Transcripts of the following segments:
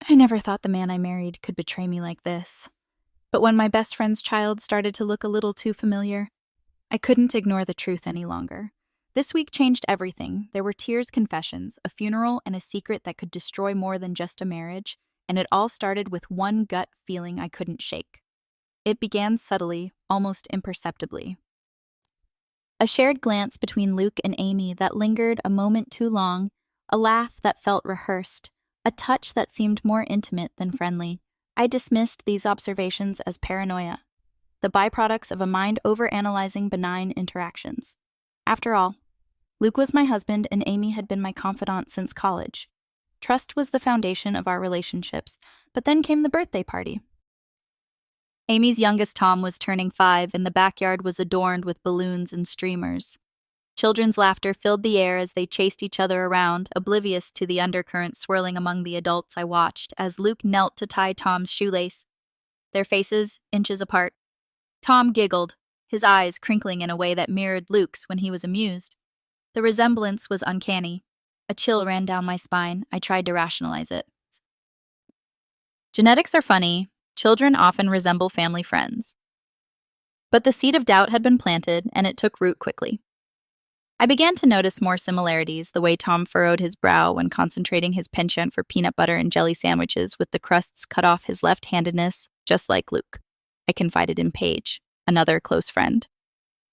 I never thought the man I married could betray me like this. But when my best friend's child started to look a little too familiar, I couldn't ignore the truth any longer. This week changed everything. There were tears, confessions, a funeral, and a secret that could destroy more than just a marriage, and it all started with one gut feeling I couldn't shake. It began subtly, almost imperceptibly. A shared glance between Luke and Amy that lingered a moment too long, a laugh that felt rehearsed, a touch that seemed more intimate than friendly. I dismissed these observations as paranoia, the byproducts of a mind overanalyzing benign interactions. After all, Luke was my husband and Amy had been my confidant since college. Trust was the foundation of our relationships, but then came the birthday party. Amy's youngest Tom was turning 5, and the backyard was adorned with balloons and streamers. Children's laughter filled the air as they chased each other around, oblivious to the undercurrent swirling among the adults I watched as Luke knelt to tie Tom's shoelace, their faces inches apart. Tom giggled, his eyes crinkling in a way that mirrored Luke's when he was amused. The resemblance was uncanny. A chill ran down my spine. I tried to rationalize it. Genetics are funny. Children often resemble family friends. But the seed of doubt had been planted, and it took root quickly. I began to notice more similarities, the way Tom furrowed his brow when concentrating his penchant for peanut butter and jelly sandwiches with the crusts cut off his left-handedness, just like Luke. I confided in Paige, another close friend.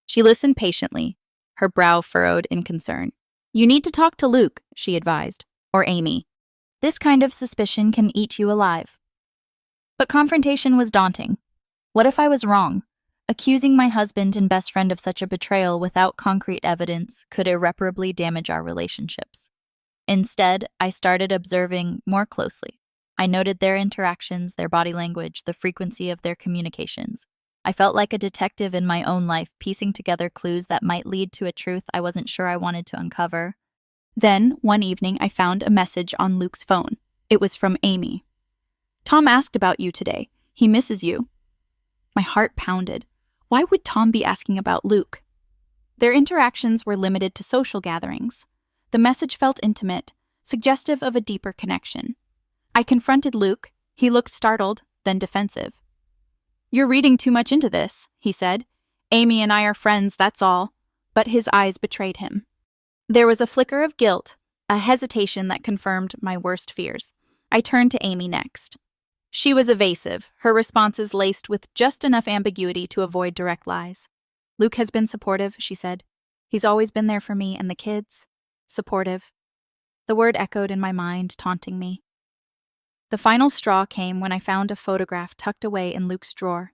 She listened patiently, her brow furrowed in concern. "You need to talk to Luke," she advised, "or Amy. This kind of suspicion can eat you alive." But confrontation was daunting. What if I was wrong? Accusing my husband and best friend of such a betrayal without concrete evidence could irreparably damage our relationships. Instead, I started observing more closely. I noted their interactions, their body language, the frequency of their communications. I felt like a detective in my own life, piecing together clues that might lead to a truth I wasn't sure I wanted to uncover. Then, one evening, I found a message on Luke's phone. It was from Amy. "Tom asked about you today. He misses you." My heart pounded. Why would Tom be asking about Luke? Their interactions were limited to social gatherings. The message felt intimate, suggestive of a deeper connection. I confronted Luke. He looked startled, then defensive. "You're reading too much into this," he said. "Amy and I are friends, that's all." But his eyes betrayed him. There was a flicker of guilt, a hesitation that confirmed my worst fears. I turned to Amy next. She was evasive, her responses laced with just enough ambiguity to avoid direct lies. "Luke has been supportive," she said. "He's always been there for me and the kids." Supportive. The word echoed in my mind, taunting me. The final straw came when I found a photograph tucked away in Luke's drawer.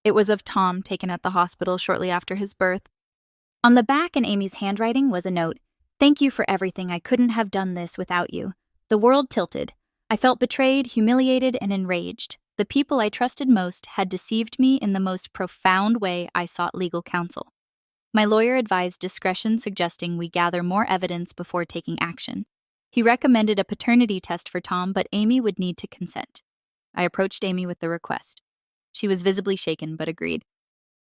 It was of Tom, taken at the hospital shortly after his birth. On the back in Amy's handwriting was a note. "Thank you for everything. I couldn't have done this without you." The world tilted. I felt betrayed, humiliated, and enraged. The people I trusted most had deceived me in the most profound way. I sought legal counsel. My lawyer advised discretion, suggesting we gather more evidence before taking action. He recommended a paternity test for Tom, but Amy would need to consent. I approached Amy with the request. She was visibly shaken, but agreed.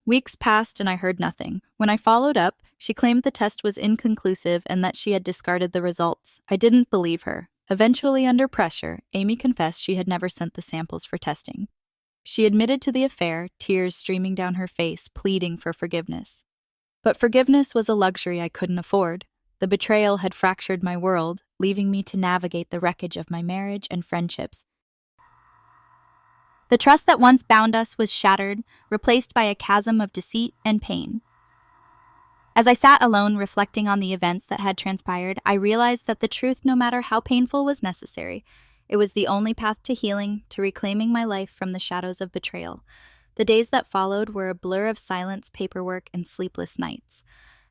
Weeks passed and I heard nothing. When I followed up, she claimed the test was inconclusive and that she had discarded the results. I didn't believe her. Eventually, under pressure, Amy confessed she had never sent the samples for testing. She admitted to the affair, tears streaming down her face, pleading for forgiveness. But forgiveness was a luxury I couldn't afford. The betrayal had fractured my world, leaving me to navigate the wreckage of my marriage and friendships. The trust that once bound us was shattered, replaced by a chasm of deceit and pain. As I sat alone reflecting on the events that had transpired, I realized that the truth, no matter how painful, was necessary. It was the only path to healing, to reclaiming my life from the shadows of betrayal. The days that followed were a blur of silence, paperwork, and sleepless nights.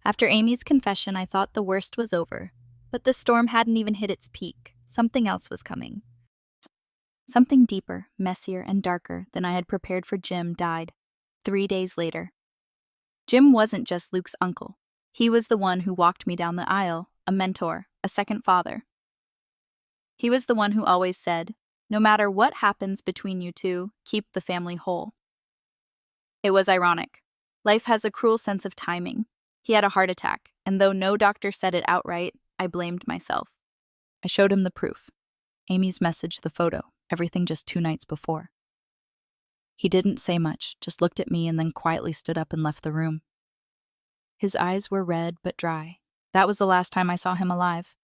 After Amy's confession, I thought the worst was over. But the storm hadn't even hit its peak. Something else was coming. Something deeper, messier, and darker than I had prepared for Jim died 3 days later. Jim wasn't just Luke's uncle. He was the one who walked me down the aisle, a mentor, a second father. He was the one who always said, "No matter what happens between you two, keep the family whole." It was ironic. Life has a cruel sense of timing. He had a heart attack, and though no doctor said it outright, I blamed myself. I showed him the proof. Amy's message, the photo. everything just 2 nights before. He didn't say much, just looked at me and then quietly stood up and left the room. His eyes were red but dry. That was the last time I saw him alive.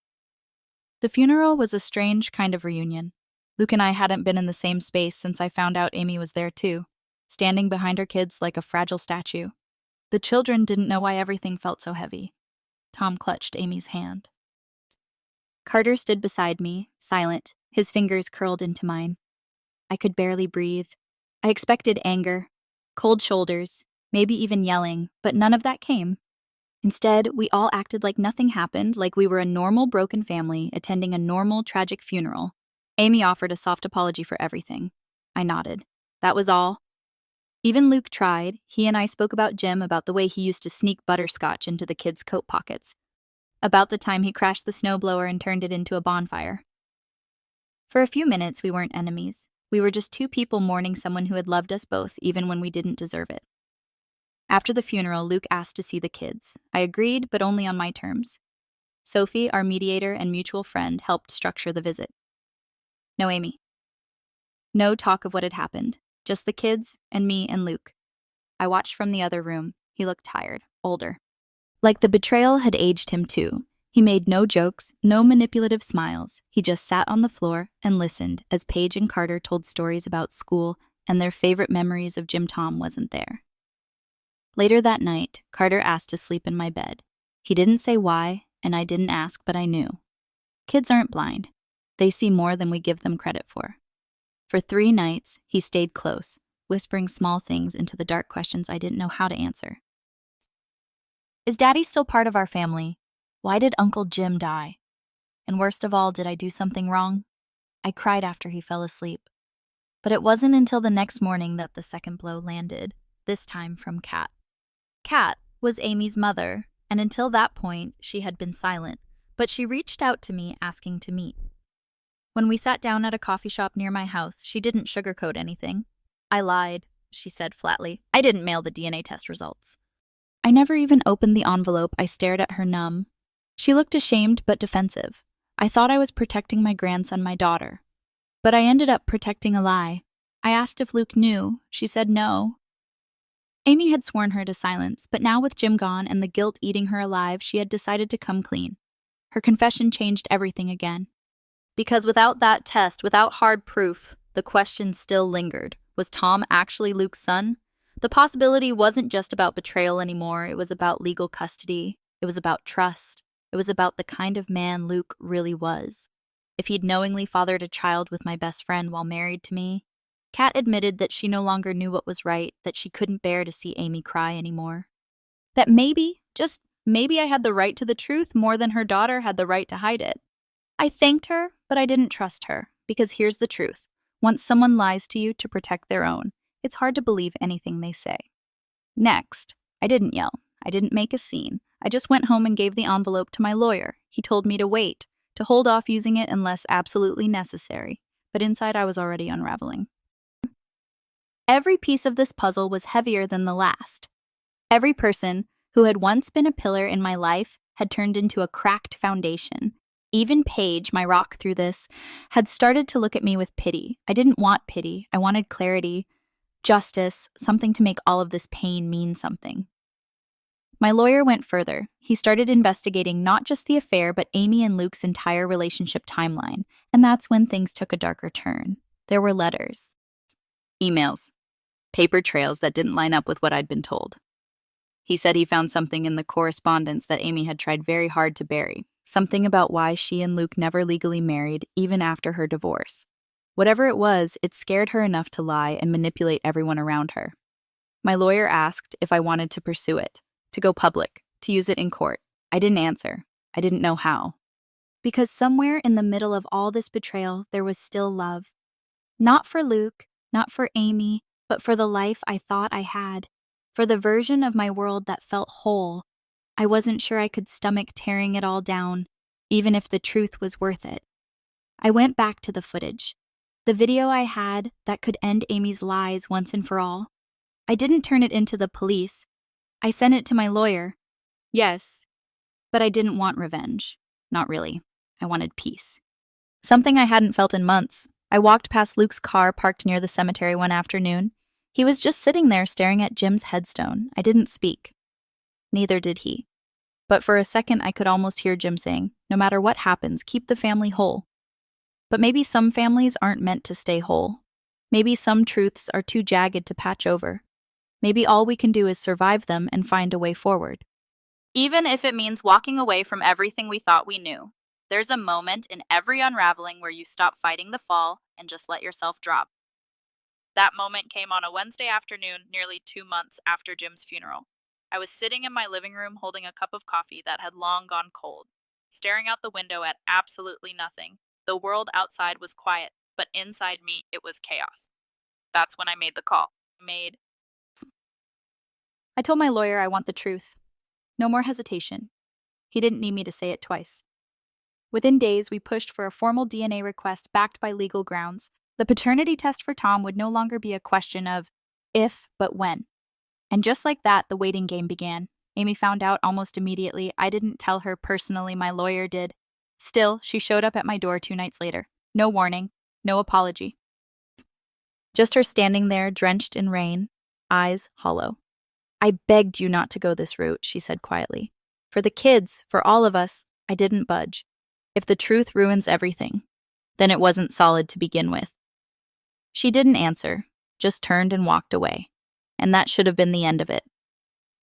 The funeral was a strange kind of reunion. Luke and I hadn't been in the same space since I found out Amy was there too, standing behind her kids like a fragile statue. The children didn't know why everything felt so heavy. Tom clutched Amy's hand. Carter stood beside me, silent, his fingers curled into mine. I could barely breathe. I expected anger, cold shoulders, maybe even yelling, but none of that came. Instead, we all acted like nothing happened, like we were a normal broken family attending a normal tragic funeral. Amy offered a soft apology for everything. I nodded. That was all. Even Luke tried. He and I spoke about Jim, about the way he used to sneak butterscotch into the kids' coat pockets, about the time he crashed the snowblower and turned it into a bonfire. For a few minutes, we weren't enemies. We were just two people mourning someone who had loved us both, even when we didn't deserve it. After the funeral, Luke asked to see the kids. I agreed, but only on my terms. Sophie, our mediator and mutual friend, helped structure the visit. No Amy. No talk of what had happened. Just the kids and me and Luke. I watched from the other room. He looked tired, older. Like the betrayal had aged him too. He made no jokes, no manipulative smiles. He just sat on the floor and listened as Paige and Carter told stories about school and their favorite memories of Jim Tom wasn't there. Later that night, Carter asked to sleep in my bed. He didn't say why, and I didn't ask, but I knew. Kids aren't blind. They see more than we give them credit for. For 3 nights, he stayed close, whispering small things into the dark questions I didn't know how to answer. Is Daddy still part of our family? Why did Uncle Jim die? And worst of all, did I do something wrong? I cried after he fell asleep. But it wasn't until the next morning that the second blow landed, this time from Kat. Kat was Amy's mother, and until that point, she had been silent, but she reached out to me asking to meet. When we sat down at a coffee shop near my house, she didn't sugarcoat anything. I lied, she said flatly. I didn't mail the DNA test results. I never even opened the envelope. I stared at her numb. She looked ashamed but defensive. I thought I was protecting my grandson, my daughter. But I ended up protecting a lie. I asked if Luke knew. She said no. Amy had sworn her to silence, but now with Jim gone and the guilt eating her alive, she had decided to come clean. Her confession changed everything again. Because without that test, without hard proof, the question still lingered. Was Tom actually Luke's son? The possibility wasn't just about betrayal anymore. It was about legal custody. It was about trust. It was about the kind of man Luke really was. If he'd knowingly fathered a child with my best friend while married to me, Kat admitted that she no longer knew what was right, that she couldn't bear to see Amy cry anymore. That maybe, just maybe I had the right to the truth more than her daughter had the right to hide it. I thanked her, but I didn't trust her, because here's the truth. Once someone lies to you to protect their own, it's hard to believe anything they say. Next, I didn't yell. I didn't make a scene. I just went home and gave the envelope to my lawyer. He told me to wait, to hold off using it unless absolutely necessary. But inside I was already unraveling. Every piece of this puzzle was heavier than the last. Every person who had once been a pillar in my life had turned into a cracked foundation. Even Paige, my rock through this, had started to look at me with pity. I didn't want pity. I wanted clarity, justice, something to make all of this pain mean something. My lawyer went further. He started investigating not just the affair, but Amy and Luke's entire relationship timeline. And that's when things took a darker turn. There were letters, emails, paper trails that didn't line up with what I'd been told. He said he found something in the correspondence that Amy had tried very hard to bury, something about why she and Luke never legally married, even after her divorce. Whatever it was, it scared her enough to lie and manipulate everyone around her. My lawyer asked if I wanted to pursue it, to go public, to use it in court. I didn't answer. I didn't know how. Because somewhere in the middle of all this betrayal, there was still love. Not for Luke, not for Amy, but for the life I thought I had, for the version of my world that felt whole. I wasn't sure I could stomach tearing it all down, even if the truth was worth it. I went back to the footage, the video I had that could end Amy's lies once and for all. I didn't turn it into the police. I sent it to my lawyer. Yes, but I didn't want revenge. Not really. I wanted peace. Something I hadn't felt in months. I walked past Luke's car parked near the cemetery one afternoon. He was just sitting there staring at Jim's headstone. I didn't speak. Neither did he. But for a second, I could almost hear Jim saying, "No matter what happens, keep the family whole." But maybe some families aren't meant to stay whole. Maybe some truths are too jagged to patch over. Maybe all we can do is survive them and find a way forward. Even if it means walking away from everything we thought we knew, there's a moment in every unraveling where you stop fighting the fall and just let yourself drop. That moment came on a Wednesday afternoon, nearly 2 months after Jim's funeral. I was sitting in my living room holding a cup of coffee that had long gone cold, staring out the window at absolutely nothing. The world outside was quiet, but inside me, it was chaos. That's when I made the call. I told my lawyer I want the truth. No more hesitation. He didn't need me to say it twice. Within days, we pushed for a formal DNA request backed by legal grounds. The paternity test for Tom would no longer be a question of if, but when. And just like that, the waiting game began. Amy found out almost immediately. I didn't tell her personally, my lawyer did. Still, she showed up at my door 2 nights later. No warning, no apology. Just her standing there, drenched in rain, eyes hollow. "I begged you not to go this route," she said quietly. "For the kids, for all of us, I didn't budge. If the truth ruins everything, then it wasn't solid to begin with." She didn't answer, just turned and walked away. And that should have been the end of it.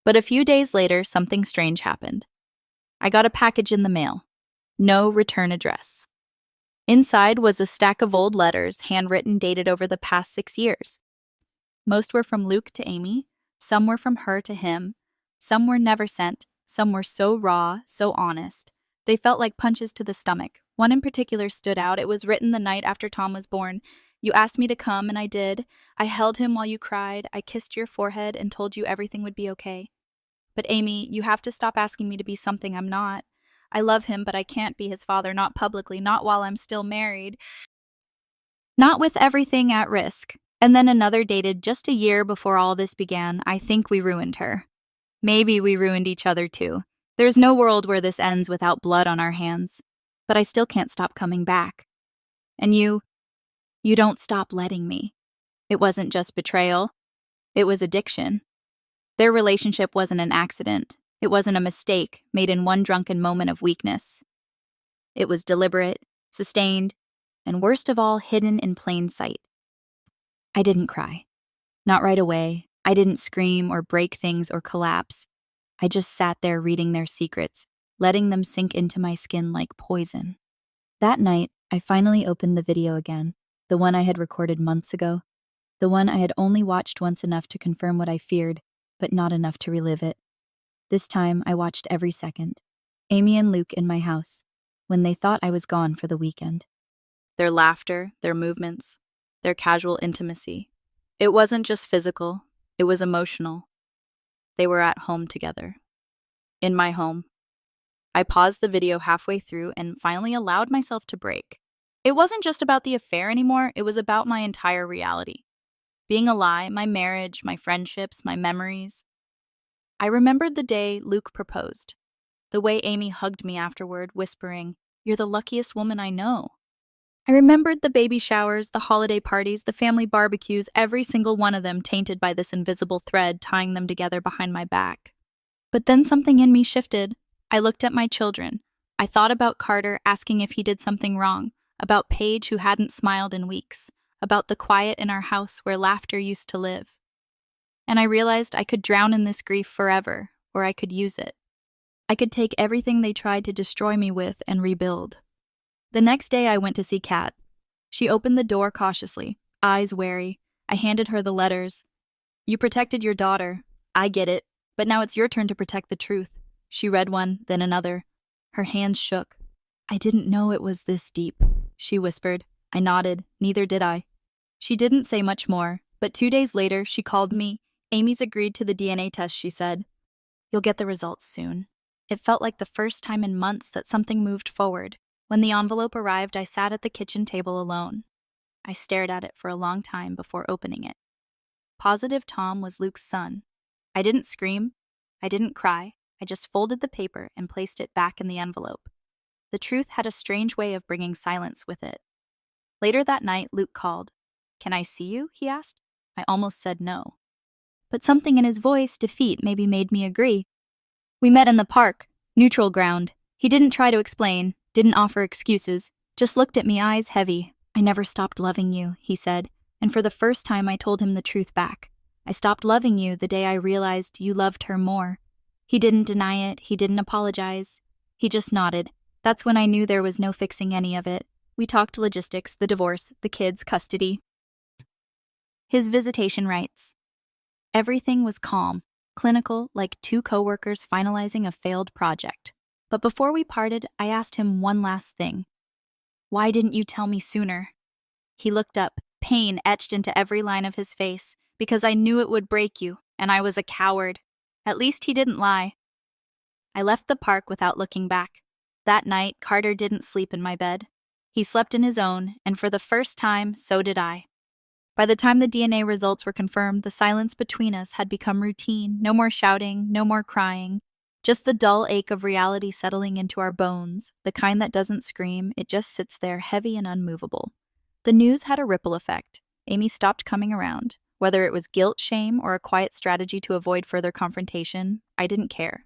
But a few days later, something strange happened. I got a package in the mail. No return address. Inside was a stack of old letters, handwritten, dated over the past 6 years. Most were from Luke to Amy. Some were from her to him. Some were never sent. Some were so raw, so honest. They felt like punches to the stomach. One in particular stood out. It was written the night after Tom was born. "You asked me to come, and I did. I held him while you cried. I kissed your forehead and told you everything would be okay. But Amy, you have to stop asking me to be something I'm not. I love him, but I can't be his father, not publicly, not while I'm still married. Not with everything at risk." And then another dated just a year before all this began. "I think we ruined her. Maybe we ruined each other too. There's no world where this ends without blood on our hands. But I still can't stop coming back. And you don't stop letting me." It wasn't just betrayal. It was addiction. Their relationship wasn't an accident. It wasn't a mistake made in one drunken moment of weakness. It was deliberate, sustained, and worst of all, hidden in plain sight. I didn't cry. Not right away. I didn't scream or break things or collapse. I just sat there reading their secrets, letting them sink into my skin like poison. That night, I finally opened the video again, the one I had recorded months ago, the one I had only watched once enough to confirm what I feared, but not enough to relive it. This time, I watched every second. Amy and Luke in my house, when they thought I was gone for the weekend. Their laughter, their movements, their casual intimacy. It wasn't just physical, it was emotional. They were at home together. In my home. I paused the video halfway through and finally allowed myself to break. It wasn't just about the affair anymore, it was about my entire reality. Being a lie, my marriage, my friendships, my memories. I remembered the day Luke proposed. The way Amy hugged me afterward, whispering, "You're the luckiest woman I know." I remembered the baby showers, the holiday parties, the family barbecues, every single one of them tainted by this invisible thread tying them together behind my back. But then something in me shifted. I looked at my children. I thought about Carter asking if he did something wrong, about Paige who hadn't smiled in weeks, about the quiet in our house where laughter used to live. And I realized I could drown in this grief forever, or I could use it. I could take everything they tried to destroy me with and rebuild. The next day I went to see Kat. She opened the door cautiously, eyes wary. I handed her the letters. "You protected your daughter. I get it. But now it's your turn to protect the truth." She read one, then another. Her hands shook. "I didn't know it was this deep," she whispered. I nodded. Neither did I. She didn't say much more, but 2 days later she called me. "Amy's agreed to the DNA test," she said. "You'll get the results soon." It felt like the first time in months that something moved forward. When the envelope arrived, I sat at the kitchen table alone. I stared at it for a long time before opening it. Positive Tom was Luke's son. I didn't scream. I didn't cry. I just folded the paper and placed it back in the envelope. The truth had a strange way of bringing silence with it. Later that night, Luke called. "Can I see you?" he asked. I almost said no. But something in his voice, defeat, maybe made me agree. We met in the park, neutral ground. He didn't try to explain, didn't offer excuses, just looked at me, eyes heavy. "I never stopped loving you," he said, and for the first time I told him the truth back. "I stopped loving you the day I realized you loved her more." He didn't deny it, he didn't apologize. He just nodded. That's when I knew there was no fixing any of it. We talked logistics, the divorce, the kids, custody. His visitation rights. Everything was calm, clinical, like two coworkers finalizing a failed project. But before we parted, I asked him one last thing. "Why didn't you tell me sooner?" He looked up, pain etched into every line of his face. "Because I knew it would break you, and I was a coward." At least he didn't lie. I left the park without looking back. That night, Carter didn't sleep in my bed. He slept in his own, and for the first time, so did I. By the time the DNA results were confirmed, the silence between us had become routine. No more shouting, no more crying. Just the dull ache of reality settling into our bones, the kind that doesn't scream, it just sits there heavy and unmovable. The news had a ripple effect. Amy stopped coming around. Whether it was guilt, shame, or a quiet strategy to avoid further confrontation, I didn't care.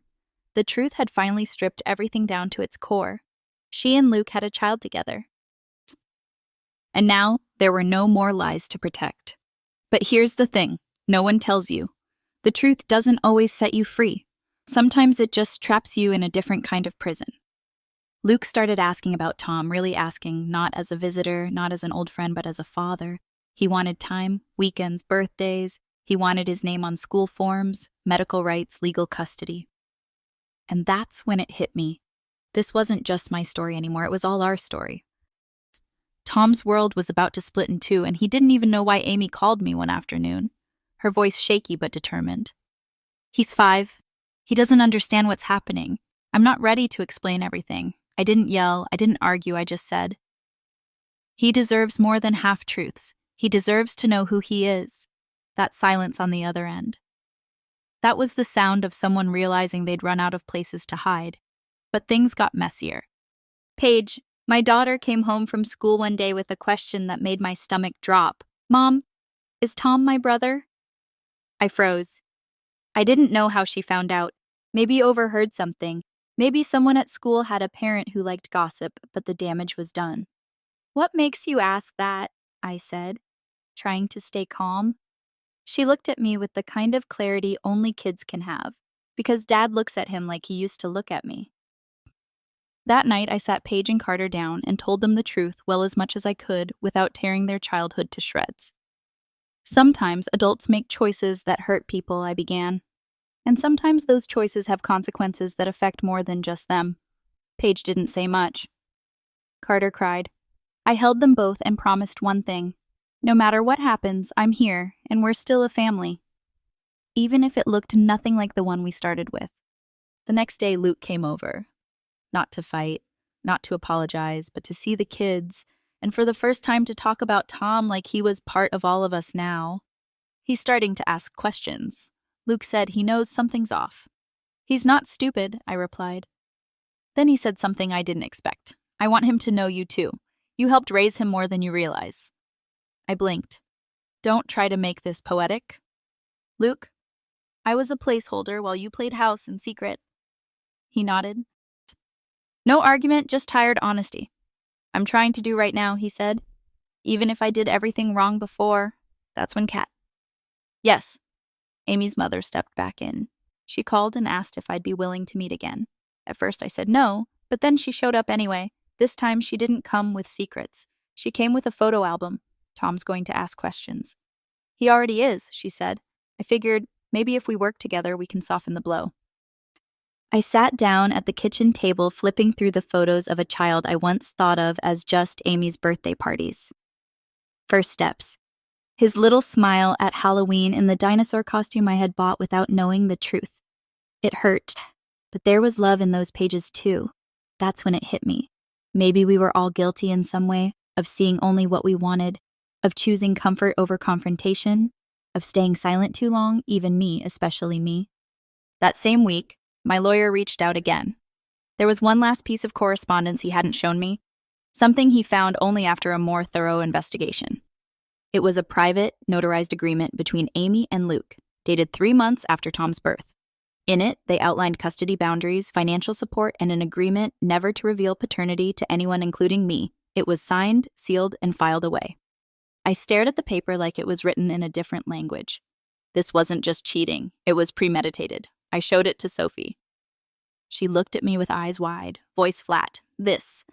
The truth had finally stripped everything down to its core. She and Luke had a child together. And now, there were no more lies to protect. But here's the thing, no one tells you. The truth doesn't always set you free. Sometimes it just traps you in a different kind of prison. Luke started asking about Tom, really asking, not as a visitor, not as an old friend, but as a father. He wanted time, weekends, birthdays. He wanted his name on school forms, medical rights, legal custody. And that's when it hit me. This wasn't just my story anymore, it was all our story. Tom's world was about to split in two, and he didn't even know why Amy called me one afternoon. Her voice shaky but determined. "He's 5. He doesn't understand what's happening. I'm not ready to explain everything. I didn't yell, I didn't argue, I just said, he deserves more than half-truths. He deserves to know who he is." That silence on the other end. That was the sound of someone realizing they'd run out of places to hide. But things got messier. "Paige, my daughter came home from school one day with a question that made my stomach drop. 'Mom, is Tom my brother?'" I froze. I didn't know how she found out. Maybe overheard something. Maybe someone at school had a parent who liked gossip, but the damage was done. "What makes you ask that?" I said, trying to stay calm. She looked at me with the kind of clarity only kids can have, because Dad looks at him like he used to look at me. That night, I sat Paige and Carter down and told them the truth well as much as I could without tearing their childhood to shreds. "Sometimes adults make choices that hurt people," I began. "And sometimes those choices have consequences that affect more than just them." Paige didn't say much. Carter cried. I held them both and promised one thing. No matter what happens, I'm here, and we're still a family. Even if it looked nothing like the one we started with. The next day, Luke came over. Not to fight, not to apologize, but to see the kids, and for the first time to talk about Tom like he was part of all of us now. He's starting to ask questions. Luke said he knows something's off. "He's not stupid," I replied. Then he said something I didn't expect. "I want him to know you too. You helped raise him more than you realize." I blinked. "Don't try to make this poetic." "Luke, I was a placeholder while you played house in secret." He nodded. "No argument, just tired honesty. I'm trying to do right now," he said. "Even if I did everything wrong before, that's when Kat." "Yes." Amy's mother stepped back in. She called and asked if I'd be willing to meet again. At first I said no, but then she showed up anyway. This time she didn't come with secrets. She came with a photo album. "Tom's going to ask questions." "He already is," she said. I figured maybe if we work together we can soften the blow. I sat down at the kitchen table flipping through the photos of a child I once thought of as just Amy's birthday parties. First steps. His little smile at Halloween in the dinosaur costume I had bought without knowing the truth. It hurt, but there was love in those pages too. That's when it hit me. Maybe we were all guilty in some way, of seeing only what we wanted, of choosing comfort over confrontation, of staying silent too long, even me, especially me. That same week, my lawyer reached out again. There was one last piece of correspondence he hadn't shown me. something he found only after a more thorough investigation. It was a private, notarized agreement between Amy and Luke, dated 3 months after Tom's birth. In it, they outlined custody boundaries, financial support, and an agreement never to reveal paternity to anyone, including me. It was signed, sealed, and filed away. I stared at the paper like it was written in a different language. This wasn't just cheating, it was premeditated. I showed it to Sophie. She looked at me with eyes wide, voice flat. This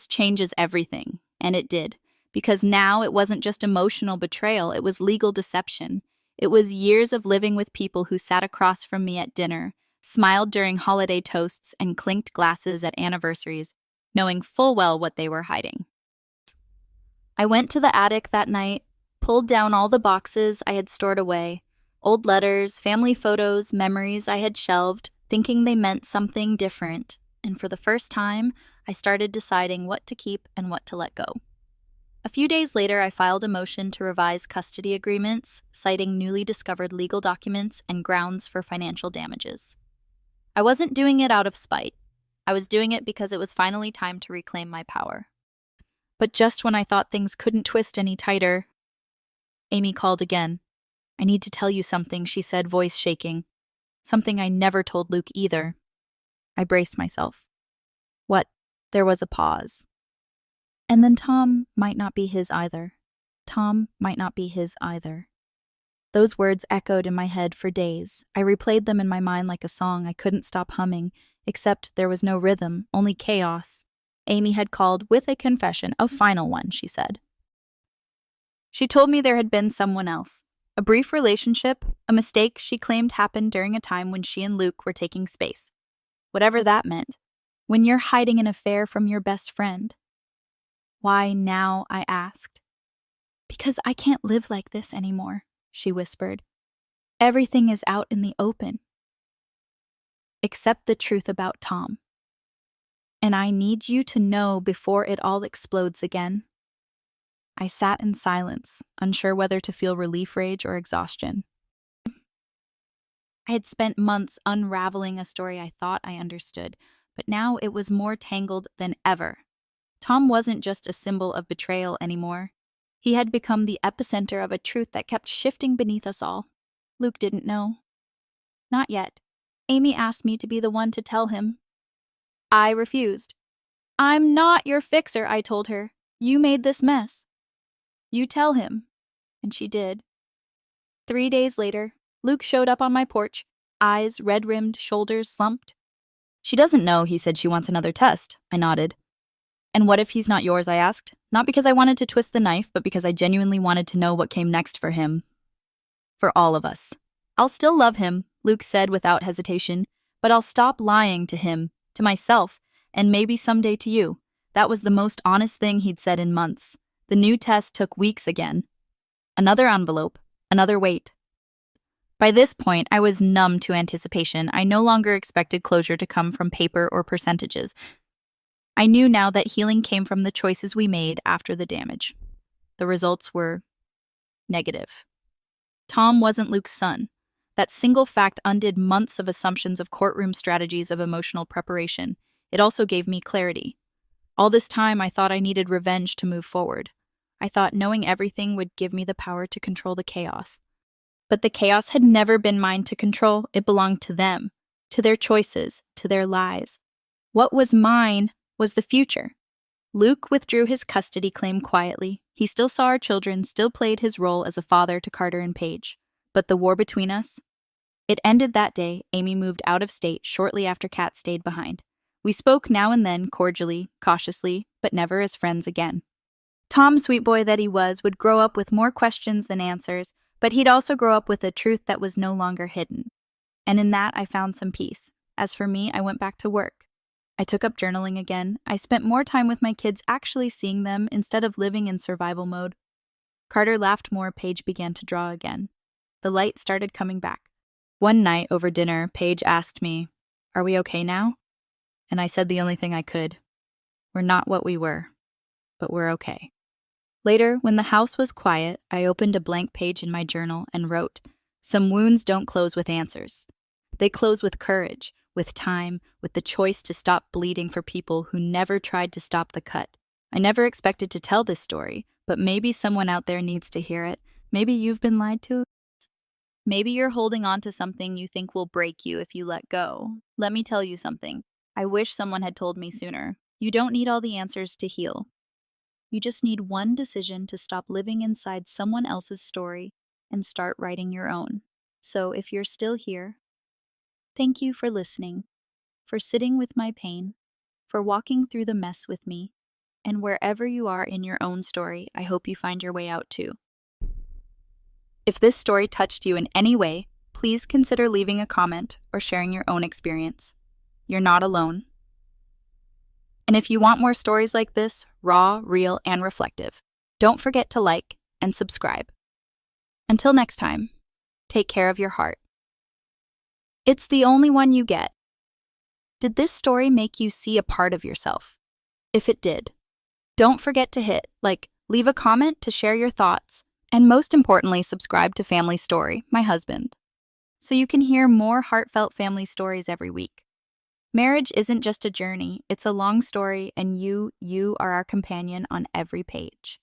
changes everything. And it did. Because now it wasn't just emotional betrayal, it was legal deception. It was years of living with people who sat across from me at dinner, smiled during holiday toasts, and clinked glasses at anniversaries, knowing full well what they were hiding. I went to the attic that night, pulled down all the boxes I had stored away, old letters, family photos, memories I had shelved, thinking they meant something different, and for the first time, I started deciding what to keep and what to let go. A few days later, I filed a motion to revise custody agreements, citing newly discovered legal documents and grounds for financial damages. I wasn't doing it out of spite. I was doing it because it was finally time to reclaim my power. But just when I thought things couldn't twist any tighter, Amy called again. "I need to tell you something," she said, voice shaking. Something I never told Luke either. I braced myself. What? There was a pause. And then Tom might not be his either. Tom might not be his either. Those words echoed in my head for days. I replayed them in my mind like a song I couldn't stop humming, except there was no rhythm, only chaos. Amy had called with a confession, a final one, she said. She told me there had been someone else. A brief relationship, a mistake she claimed happened during a time when she and Luke were taking space. Whatever that meant. When you're hiding an affair from your best friend. Why now, I asked. Because I can't live like this anymore, she whispered. Everything is out in the open. Except the truth about Tom. And I need you to know before it all explodes again. I sat in silence, unsure whether to feel relief, rage, or exhaustion. I had spent months unraveling a story I thought I understood, but now it was more tangled than ever. Tom wasn't just a symbol of betrayal anymore. He had become the epicenter of a truth that kept shifting beneath us all. Luke didn't know. Not yet. Amy asked me to be the one to tell him. I refused. I'm not your fixer, I told her. You made this mess. You tell him. And she did. 3 days later, Luke showed up on my porch, eyes red-rimmed, shoulders slumped. She doesn't know, he said she wants another test. I nodded. And what if he's not yours, I asked. Not because I wanted to twist the knife, but because I genuinely wanted to know what came next for him. For all of us. I'll still love him, Luke said without hesitation, but I'll stop lying to him, to myself, and maybe someday to you. That was the most honest thing he'd said in months. The new test took weeks again. Another envelope, another wait. By this point, I was numb to anticipation. I no longer expected closure to come from paper or percentages. I knew now that healing came from the choices we made after the damage. The results were negative. Tom wasn't Luke's son. That single fact undid months of assumptions of courtroom strategies of emotional preparation. It also gave me clarity. All this time, I thought I needed revenge to move forward. I thought knowing everything would give me the power to control the chaos. But the chaos had never been mine to control. It belonged to them, to their choices, to their lies. What was mine was the future. Luke withdrew his custody claim quietly. He still saw our children, still played his role as a father to Carter and Paige. But the war between us? It ended that day. Amy moved out of state shortly after Kat stayed behind. We spoke now and then, cordially, cautiously, but never as friends again. Tom, sweet boy that he was, would grow up with more questions than answers, but he'd also grow up with a truth that was no longer hidden. And in that, I found some peace. As for me, I went back to work. I took up journaling again. I spent more time with my kids actually seeing them instead of living in survival mode. Carter laughed more. Paige began to draw again. The light started coming back. One night over dinner, Paige asked me, "Are we okay now?" And I said the only thing I could. We're not what we were, but we're okay. Later, when the house was quiet, I opened a blank page in my journal and wrote, "Some wounds don't close with answers. They close with courage, with time, with the choice to stop bleeding for people who never tried to stop the cut." I never expected to tell this story, but maybe someone out there needs to hear it. Maybe you've been lied to. Maybe you're holding on to something you think will break you if you let go. Let me tell you something. I wish someone had told me sooner. You don't need all the answers to heal. You just need one decision to stop living inside someone else's story and start writing your own. So if you're still here, thank you for listening, for sitting with my pain, for walking through the mess with me, and wherever you are in your own story, I hope you find your way out too. If this story touched you in any way, please consider leaving a comment or sharing your own experience. You're not alone. And if you want more stories like this, raw, real, and reflective, don't forget to like and subscribe. Until next time, take care of your heart. It's the only one you get. Did this story make you see a part of yourself? If it did, don't forget to hit like, leave a comment to share your thoughts, and most importantly, subscribe to Family Story, my husband, so you can hear more heartfelt family stories every week. Marriage isn't just a journey, it's a long story, and you are our companion on every page.